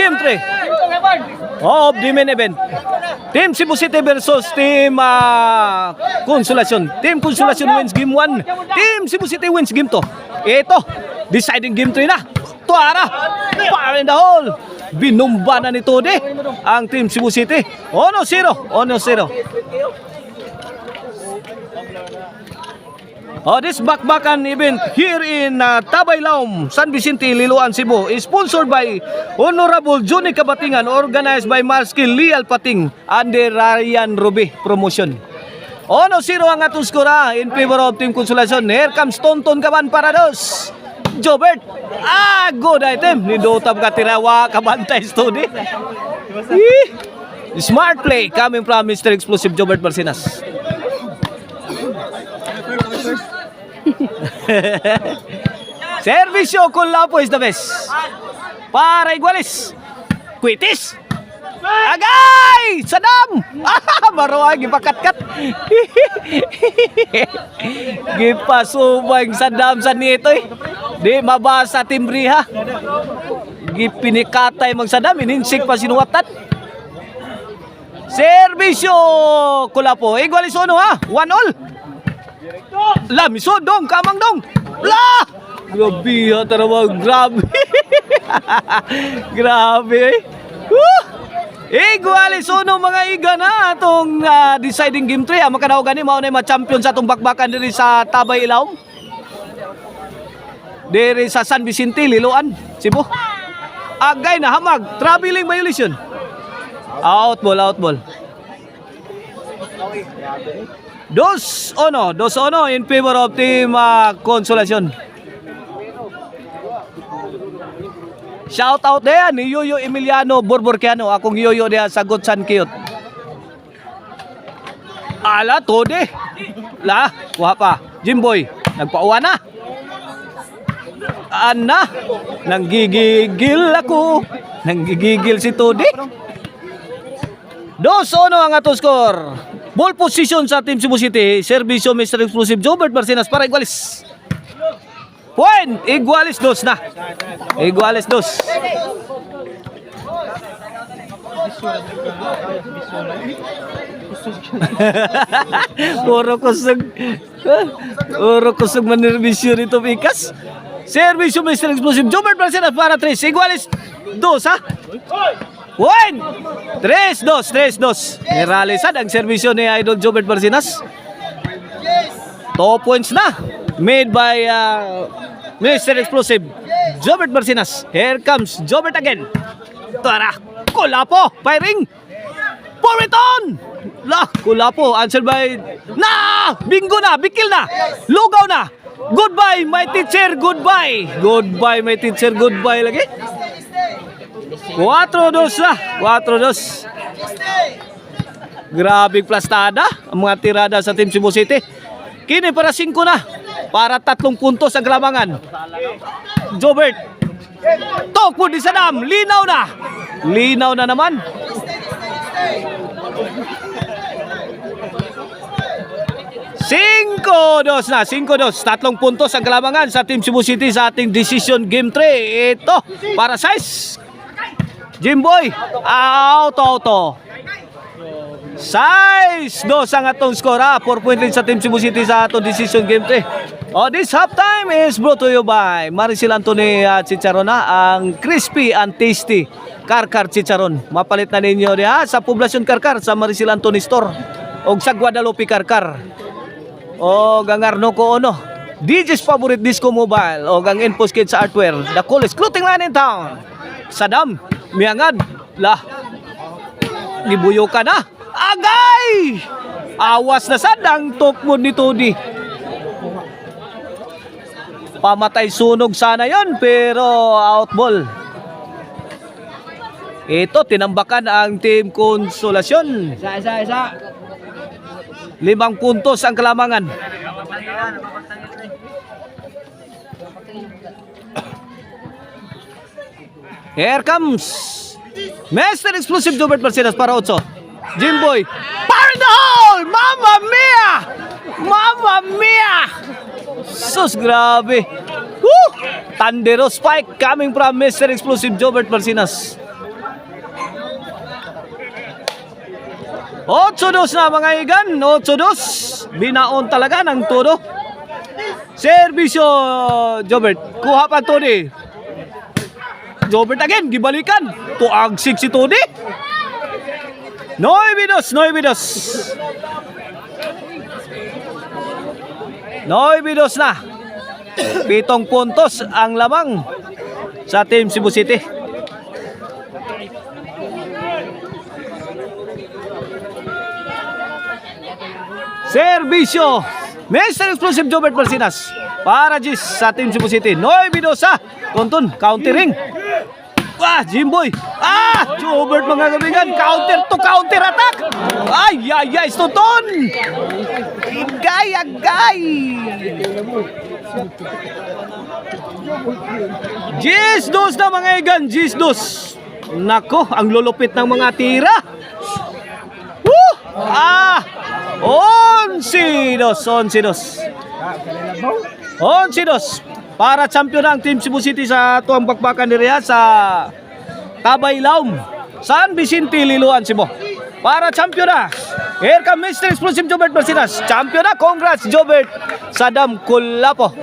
Game 3 of the main event. Team Cebu City versus Team Consolacion. Team Consolacion wins Game 1. Team Cebu City wins Game 2. Ito, deciding Game 3 na. Tuara, fire in the hole. Binumba na ni Tode ang Team Cebu City. 1-0. 1-0. This bakbakan event here in Tabay Laom, San Vicente, Liloan, Cebu is sponsored by Honorable Johnny Kabatingan, organized by Marskil Leal Pating under Ryan Ruby Promotion. 1-0 ang atong skor in favor of Team Consolacion. Here comes Tonton Kaban para dos. Jobert, good item. Nidotab ka tirawa, kabantay studi. Smart play coming from Mr. Explosive Jobert Marcinas. Servisyo Kulapo is the best. Para Iguales. Quitis. Agay! Sadam! Maruang ipakatkat. Gipasubang Sadam sa nito eh. Di mabasa timbriha. Gipinikatay mag Sadam. Ininsik pa sinuwatan. Servisyo Kulapo. Iguales 1 1-all. La, miso dong, kamang dong. La! Grabe ha, tarawag, grabe. Grabe. Iguales 1 mga iga na itong deciding Game 3. Makanaw gani, mao na yung champion sa itong bakbakan diri sa Tabay Ilaom. Diri sa San Vicente, Liloan, Cebu. Agay na hamag, traveling violation. Outball, outball. 2-1 in favor of Team Consolacion. Shout out diyan ni Yoyo Emiliano Borborquiano, akong Yoyo diyan sa Gotsan Kiyot. Ala Tode. La, kuha pa. Jimboy, nagpauwa na. Ana, nanggigigil ako. Nanggigigil si Tode. 2-1 ang atong score. Ball position sa Team Cebu City. Servisyo Mr. Explosive Jobert Marcinas para Iguales. Point! Iguales 2 na. Iguales 2. Puro kusog manerbisyo rito Pikas. Servisyo Mr. Explosive Jobert Marcinas para 3. Iguales 2 ha. 1, 3-2. Niralisan ang servisyo ni Idol Jobert Marcinas. 2 points na. Made by Mr. Explosive Jobert Marcinas. Here comes Jobert again. Tara, Kulapo, firing. Puriton! La, Kulapo, answered by... Na! Bingo na, bikil na. Lugaw na. Goodbye, my teacher, goodbye. Goodbye, my teacher, goodbye lagi. 4-2 na. 4-2. Grabing plastada ang mga tirada sa Team Cebu City. Kini para 5 na. Para 3 puntos ang labangan. Jobert. Tokpo di Sadam. Linaw na. Linaw na naman. Cinco dos na. 5-2. 3 puntos ang kalabangan sa Team Cebu City sa ating decision game 3. Ito. Para size. Jimboy. Auto. Size 2 ang atong score. 4 point rin sa Team Cebu City sa atong decision game 3. This halftime is brought to you by Maricel Anthony Chicharon, ang crispy and tasty Karkar Chicharon. Mapalit na ninyo diha sa Poblacion Karkar sa Maricel Anthony Store o sa Guadalupe Karkar o gangarno ko ono. DJ's favorite disco mobile o gang Infos Kids Artwear, the coolest clothing line in town. Sadam, miangad lah. Gibuyo ka na. Agay! Awas na sadang tokmod ni Todi. Pamatay sunog sana yon pero outball. Ito, tinambakan ang Team Consolacion. Isa. 5 puntos ang kalamangan. Here comes Mr. Explosive Jobert Marcinas para 8. Jimboy, fire in the hole! Mamma mia! Mamma mia! Sus, grabe. Thundero spike coming from Mr. Explosive Jobert Marcinas. 8-2 na mga igan. 8-2. Binaon talaga ng todo. Servisyo Jobert. Kuha pa Tony. Jobert again. Gibalikan. Tuagsig si Tony. 9-2. 9-2 na. 7 puntos ang lamang sa Team Cebu City. Servisyo Mr. Explosive Jobert Marcinas para Gis sa Team Cebu City. 9-2. Tuntun, countering. Jimboy. Jobert mga kaibigan. Counter to counter attack. Tuntun. Agay. Gis dos na mga igan. Gis dos. Nako, ang lulupit ng mga tira. 11-2 para champion ang Team Cebu City sa tuang bakbakan nila sa Kabaylaom, San Vicente, Liloan, Cebu. Para champion na. Here comes Mr. Explosive Jobert Marcinas. Champion na. Congrats Jobert Sadam Kulapo.